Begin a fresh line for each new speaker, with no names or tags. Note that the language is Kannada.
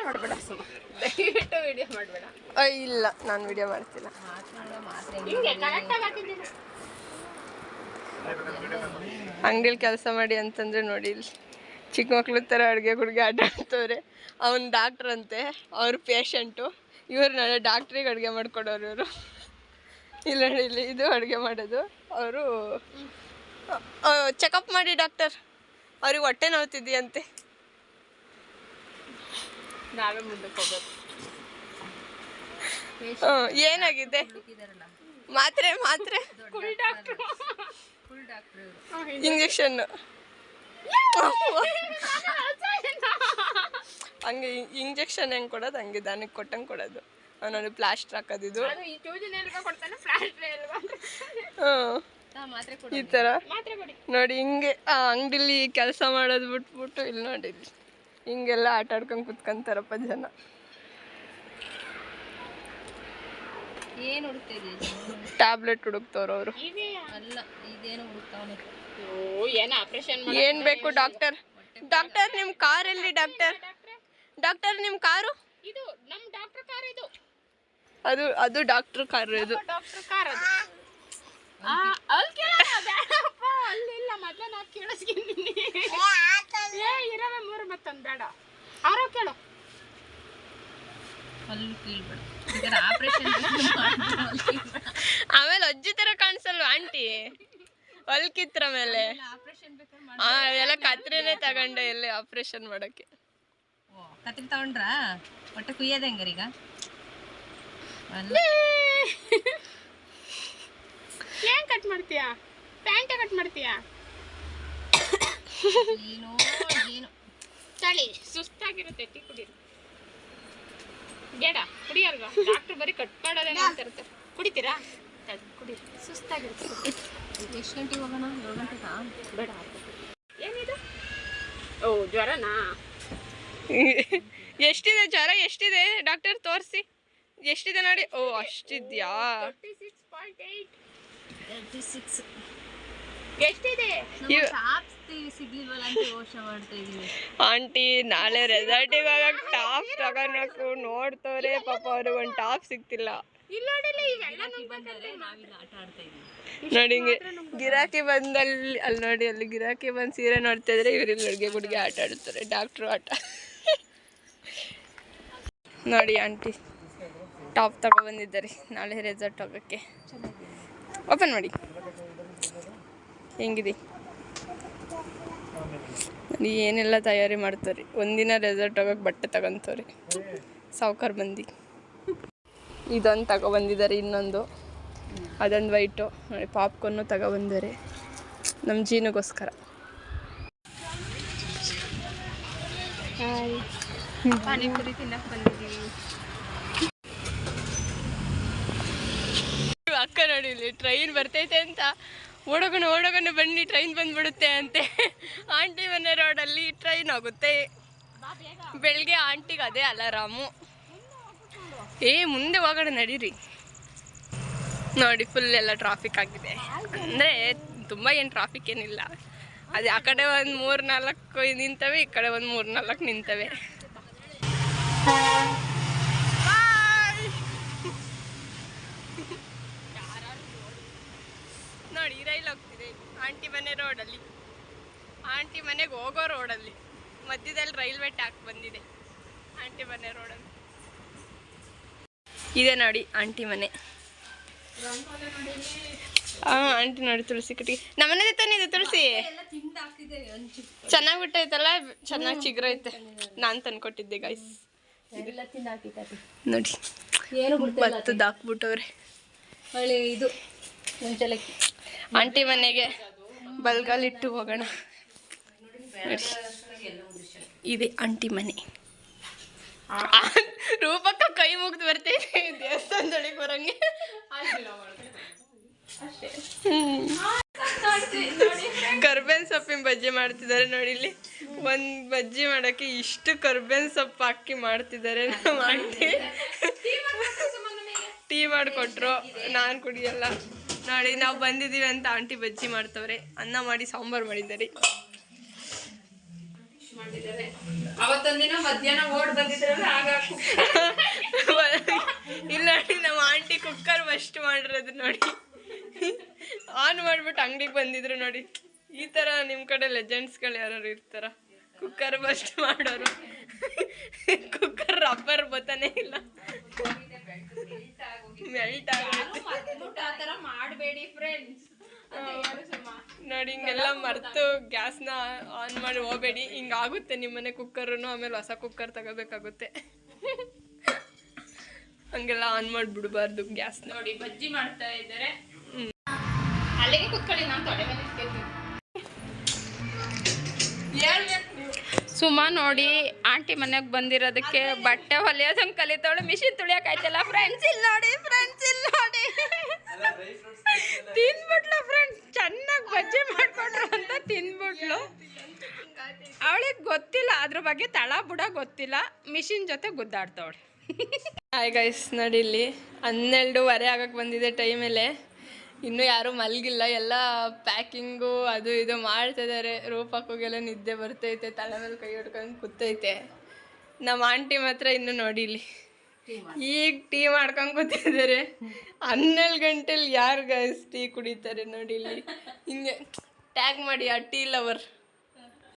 ಮಾಡಬೇಡ ಸುಮ್ಮ, ದಯವಿಟ್ಟು ವಿಡಿಯೋ ಮಾಡಬೇಡ.
ಇಲ್ಲ, ನಾನು ವಿಡಿಯೋ ಮಾಡ್ತಿಲ್ಲ. ಅಂಗಡಿಲಿ ಕೆಲಸ ಮಾಡಿ ಅಂತಂದ್ರೆ ನೋಡಿ, ಇಲ್ಲಿ ಚಿಕ್ಕ ಮಕ್ಳು ಥರ ಅಡುಗೆ ಹುಡುಗಿ ಆಟ ಆಡ್ತವ್ರೆ. ಅವ್ನು ಡಾಕ್ಟ್ರ್ ಅಂತೆ, ಅವ್ರ ಪೇಷಂಟು. ಇವ್ರು ನಾಳೆ ಡಾಕ್ಟ್ರಿಗೆ ಅಡುಗೆ ಮಾಡ್ಕೊಡೋರು ಇವರು. ಇಲ್ಲ ನೋಡಿ, ಇಲ್ಲಿ ಇದು ಅಡುಗೆ ಮಾಡೋದು. ಅವರು ಚೆಕಪ್ ಮಾಡಿ ಡಾಕ್ಟರ್, ಅವ್ರಿಗೆ ಹೊಟ್ಟೆ ನೋವ್ತಿದೆಯಂತೆ.
ನಾವೇ ಮುಂದಕ್ಕೆ ಹೋಗೋದು.
ಏನಾಗಿದೆ? ಮಾತ್ರೆ ಇಂಜೆಕ್ಷನ್ ಹಂಗೆ ಇಂಜೆಕ್ಷನ್ ಹೆಂಗೆ ಕೊಡೋದು ಹಂಗೆ ದನಕ್ಕೆ ಕೊಟ್ಟಂಗೆ ಕೊಡೋದು. ಅವನಲ್ಲಿ ಪ್ಲಾಸ್ಟರ್ ಹಾಕೋದಿದು. ಈ ಥರ ನೋಡಿ, ಹಿಂಗೆ ಅಂಗಡಿಲಿ ಕೆಲಸ ಮಾಡೋದು ಬಿಟ್ಬಿಟ್ಟು ಇಲ್ಲಿ ನೋಡಿ, ಹಿಂಗೆಲ್ಲ ಆಟ ಆಡ್ಕೊಂಡು ಕುತ್ಕೊಂತಾರಪ್ಪ ಜನ. ಟ್ಯಾಬ್ಲೆಟ್ ಹುಡುಕ್ತವ್ರು ಅವರು. ಏನ್ ಬೇಕು ಡಾಕ್ಟರ್? ಡಾಕ್ಟರ್ ನಿಮ್ ಕಾರ್ ಎಲ್ಲಿ? ಡಾಕ್ಟರ್ ನಿಮ್ ಕಾರು? ಅದು ಡಾಕ್ಟರ್ ಕಾರು. ಇದು ಆಮೇಲೆ ಅಜ್ಜಿ ತರ ಕಾಣಿಸಲ್ವ ಆಂಟಿ? ಹೊಲ್ಕಿತ್ರ ಮೇಲೆ ಎಲ್ಲ ಕತ್ರಿನೇ ತಗೊಂಡೆ ಎಲ್ಲಿ ಆಪರೇಷನ್ ಮಾಡಕ್ಕೆ.
ಕತ್ರಿ ತಗೊಂಡ್ರ ಹೊಟ್ಟೆ ಕುಯ್ಯದ ಹೆಂಗರೀಗ? ಏನ್ ಕಟ್ ಮಾಡ್ತೀಯಾ? ಪ್ಯಾಂಟ್ ಕಟ್ ಮಾಡ್ತೀಯಾ? ಏನು ತಳಿ ಸುಸ್ತಾಗಿರುತ್ತೆ. ಟೀ ಕುಡೀರಿ. ಬೇಡ ಕುಡಿಯಲ್ವಾ? ಡಾಕ್ಟರ್ ಬರೀ ಕಟ್ ಮಾಡೋದೇನೋ ಅಂತ ಇರ್ತಾರೆ. ಕುಡಿತೀರಾ? ಕುಡೀರಿ, ಸುಸ್ತಾಗಿರುತ್ತೆ. ಎಷ್ಟು ಗಂಟೆಗೆ ಹೋಗೋಣ? 7 ಗಂಟೆಗಾ? ಬೇಡ. ಏನಿದು? ಓ ಜ್ವರನಾ?
ಎಷ್ಟಿದೆ ಜ್ವರ? ಎಷ್ಟಿದೆ ಡಾಕ್ಟರ್? ತೋರಿಸಿ ಎಷ್ಟಿದೆ ನೋಡಿ. ಓ ಅಷ್ಟಿದ್ಯಾ?
36. ಎಷ್ಟಿದೆ? ಸಿಗ್ಲಿಲ್ವಲ್ಲ ಅಂತ ಯೋಚನೆ ಮಾಡ್ತಾ ಇದೀನಿ.
ಆಂಟಿ ನಾಳೆ ರೆಸಾರ್ಟಿಗೆ ಹೋಗಕ್ಕೆ ಟಾಪ್ ತಗೋಬೇಕು ನೋಡ್ತವ್ರೆ. ಪಾಪ ಅವ್ರಿಗೆ ಒಂದು ಟಾಪ್ ಸಿಗ್ತಿಲ್ಲ. ನೋಡಿ ಹಿಂಗೆ ಗಿರಾಕಿ ಬಂದಲ್ಲಿ ಅಲ್ಲಿ ನೋಡಿ, ಅಲ್ಲಿ ಗಿರಾಕಿ ಬಂದು ಸೀರೆ ನೋಡ್ತಾ ಇದ್ರೆ ಇವ್ರಲ್ಲಿ ಹುಡುಗಿ ಹುಡುಗಿ ಆಟ ಆಡ್ತಾರೆ. ಡಾಕ್ಟ್ರು ಆಟ ನೋಡಿ. ಆಂಟಿ ಟಾಪ್ ತಗೊಬಂದಿದ್ದಾರೆ ನಾಳೆ ರೆಸಾರ್ಟ್ ಹೋಗೋಕ್ಕೆ. ಓಪನ್ ಮಾಡಿ ಹೆಂಗಿದೆ ನೋಡಿ. ಏನೆಲ್ಲ ತಯಾರಿ ಮಾಡ್ತಾರೆ. ಒಂದಿನ ರೆಸಾರ್ಟ್ ಹೋಗೋಕೆ ಬಟ್ಟೆ ತಗೊಂತವ್ರೆ ಸಾವುಕಾರ ಮಂದಿ. ಇದೊಂದು ತಗೊಬಂದಿದ್ದಾರೆ, ಇನ್ನೊಂದು ಅದೊಂದು ವೈಟು ನೋಡಿ. ಪಾಪ್ಕಾರ್ನು ತಗೊಬಂದಿದ್ದಾರೆ ನಮ್ಮ ಜೀನಿಗೋಸ್ಕರ.
ಪಾನಿಪುರಿ ತಿನ್ನಕ್ಕೆ ಬಂದಿದ್ದೀವಿ.
ಅಕ್ಕ ನೋಡಿ, ಇಲ್ಲಿ ಟ್ರೈನ್ ಬರ್ತೈತೆ ಅಂತ ಓಡೋಗನು ಬನ್ನಿ, ಟ್ರೈನ್ ಬಂದ್ಬಿಡುತ್ತೆ ಅಂತೆ. ಆಂಟಿ ಮನೆ ರೋಡಲ್ಲಿ ಟ್ರೈನ್ ಹೋಗುತ್ತೆ ಬೆಳಗ್ಗೆ. ಆಂಟಿಗೆ ಅದೇ ಅಲಾರಾಮು. ಮುಂದೆ ಹೋಗೋಣ ನಡೀರಿ. ನೋಡಿ ಫುಲ್ ಎಲ್ಲ ಟ್ರಾಫಿಕ್ ಆಗಿದೆ. ಅಂದರೆ ತುಂಬ ಏನು ಟ್ರಾಫಿಕ್ ಏನಿಲ್ಲ. ಅದೇ ಆ ಕಡೆ ಒಂದು 3-4 ನಿಂತವೆ, ಈ ಕಡೆ ಒಂದು 3-4 ನಿಂತವೆ. ನೋಡಿ ಈ ರೈಲ್ ಹೋಗ್ತಿದೆ ಆಂಟಿ ಮನೆ ರೋಡಲ್ಲಿ. ಆಂಟಿ ಮನೆಗೆ ಹೋಗೋ ರೋಡಲ್ಲಿ ಮಧ್ಯದಲ್ಲಿ ರೈಲ್ವೆ ಟ್ರ್ಯಾಕ್ ಬಂದಿದೆ. ಆಂಟಿ ಮನೆ ರೋಡಲ್ಲಿ ಇದೆ ನೋಡಿ ಆಂಟಿ ಮನೆ. ಆಂಟಿ ನೋಡಿ ತುಳಸಿ ಕಟ್ಟಿಗೆ ನಮ್ಮನೆ ತಾನೇ ಇದೆ. ತುಳಸಿ ಚೆನ್ನಾಗಿ ಬಿಟ್ಟೈತಲ್ಲ, ಚೆನ್ನಾಗಿ ಚಿಗ್ರೈತೆ. ನಾನು ತಂದ್ಕೊಟ್ಟಿದ್ದೆ ಗೈಸ್. ನೋಡಿ ಭತ್ತದ ಹಾಕ್ಬಿಟ್ಟವ್ರೆ.
ಇದು ಮುಂಚಲಕ್ಕಿ.
ಆಂಟಿ ಮನೆಗೆ ಬಲ್ಗಾಲಿಟ್ಟು ಹೋಗೋಣ. ಇದೆ ಆಂಟಿ ಮನೆ. ರೂಪಕ್ಕ ಕೈ ಮುಗ್ದು ಬರ್ತೈತೆ ದೇವಸ್ಥಾನದೊಳಗೆ ಬರಂಗೆ. ಕರ್ಬೇವಿನ ಸೊಪ್ಪಿನ ಬಜ್ಜಿ ಮಾಡ್ತಿದ್ದಾರೆ ನೋಡಿ. ಇಲ್ಲಿ ಒಂದು ಬಜ್ಜಿ ಮಾಡೋಕ್ಕೆ ಇಷ್ಟು ಕರ್ಬೇವಿನ ಸೊಪ್ಪು ಹಾಕಿ ಮಾಡ್ತಿದ್ದಾರೆ ನಮ್ಮ ಆಂಟಿ. ಟೀ ಮಾಡಿಕೊಟ್ರು, ನಾನು ಕುಡಿಯಲ್ಲ. ನೋಡಿ ನಾವು ಬಂದಿದ್ದೀವಿ ಅಂತ ಆಂಟಿ ಬಜ್ಜಿ ಮಾಡ್ತವ್ರೆ. ಅನ್ನ ಮಾಡಿ ಸಾಂಬಾರು ಮಾಡಿದ್ದಾರೆ.
ಮಾಡಿದ್ದಾರೆ. ಅವತ್ತೊಂದಿನ ಮಧ್ಯಾಹ್ನ ಓಡ್ ಬಂದಿದ್ರಲ್ಲ ಆಗ
ಇಲ್ಲ ನೋಡಿ ನಮ್ಮ ಆಂಟಿ ಕುಕ್ಕರ್ ಫಸ್ಟ್ ಮಾಡಿರೋದು ನೋಡಿ. ಆನ್ ಮಾಡ್ಬಿಟ್ಟು ಅಂಗಡಿಗೆ ಬಂದಿದ್ರು ನೋಡಿ. ಈ ಥರ ನಿಮ್ಮ ಕಡೆ ಲೆಜೆಂಡ್ಸ್ಗಳು ಯಾರು ಇರ್ತಾರ? ಕುಕ್ಕರ್ ಫಸ್ಟ್ ಮಾಡೋರು. ಕುಕ್ಕರ್ ರಬ್ಬರ್ ಬತ್ತಾನೆ ಇಲ್ಲ, ಮೆಲ್ಟ್ ಆಗೋಯ್ತು.
ಆ ಥರ ಮಾಡಬೇಡಿ ಫ್ರೆಂಡ್ಸ್
ನೋಡಿ. ಹಿಂಗೆಲ್ಲ ಮರೆತು ಗ್ಯಾಸ್ನ ಆನ್ ಮಾಡಿ ಹೋಗಬೇಡಿ. ಹಿಂಗಾಗುತ್ತೆ ನಿಮ್ಮನೆ ಕುಕ್ಕರೂ. ಆಮೇಲೆ ಹೊಸ ಕುಕ್ಕರ್ ತಗೋಬೇಕಾಗುತ್ತೆ. ಹಂಗೆಲ್ಲ ಆನ್ ಮಾಡಿಬಿಡ್ಬಾರ್ದು ಗ್ಯಾಸ್.
ನೋಡಿ ಬಜ್ಜಿ ಮಾಡ್ತಾ ಇದ್ದಾರೆ. ಅಲ್ಲಿಗೆ ಕುತ್ಕೊಳ್ಳಿ, ನಾನು ತೊಡೆ ಮೇಲೆ ಇಟ್ಕೊಳ್ತೀನಿ. ಸುಮಾ ನೋಡಿ ಆಂಟಿ ಮನೆಗೆ ಬಂದಿರೋದಕ್ಕೆ ಬಟ್ಟೆ ಹೊಲಿಯೋದಂಗೆ ಕಲಿತವಳು. Machine ತುಳಿಯೋಕಾಯ್ತಲ್ಲ friends. ಇಲ್ಲಿ ನೋಡಿ ಫ್ರೆಂಡ್ಸ್, ಇಲ್ಲಿ ನೋಡಿ ತಿಂದ್ಬಿಟ್ಲು ಫ್ರೆಂಡ್ಸ್. ಚೆನ್ನಾಗಿ ಬಜ್ಜಿ ಮಾಡ್ಕೊಂಡ್ರು ಅಂತ ತಿಂದ್ಬಿಟ್ಲು. ಅವಳಿಗೆ ಗೊತ್ತಿಲ್ಲ ಅದ್ರ ಬಗ್ಗೆ, ತಳ ಬುಡ ಗೊತ್ತಿಲ್ಲ. ಮಿಷಿನ್ ಜೊತೆ ಗುದ್ದಾಡ್ತವಳು.
ಹಾಯ್ ಗೈಸ್, ನೋಡಿ ಇಲ್ಲಿ 12:15 ಆಗಕ್ಕೆ ಬಂದಿದೆ ಟೈಮಲ್ಲೇ. ಇನ್ನೂ ಯಾರೂ ಮಲಗಿಲ್ಲ, ಎಲ್ಲ ಪ್ಯಾಕಿಂಗು ಅದು ಇದು ಮಾಡ್ತಿದ್ದಾರೆ. ರೂಪಕ್ಕೋಗೆಲ್ಲ ನಿದ್ದೆ ಬರ್ತೈತೆ, ತಲೆ ಮೇಲೆ ಕೈ ಹಿಡ್ಕೊಂಡು ಕೂತೈತೆ. ನಮ್ಮ ಆಂಟಿ ಮಾತ್ರ ಇನ್ನೂ ನೋಡಿ ಇಲ್ಲಿ ಈಗ ಟೀ ಮಾಡ್ಕೊಂಡು ಕೂತಿದ್ದಾರೆ. 12 ಗಂಟೆಲಿ ಯಾರು ಗೈಸ್ ಟೀ ಕುಡಿತಾರೆ ನೋಡಿ ಇಲ್ಲಿ. ಹಿಂಗೆ ಟ್ಯಾಗ್ ಮಾಡಿ ಆ ಟೀ ಲವರ್.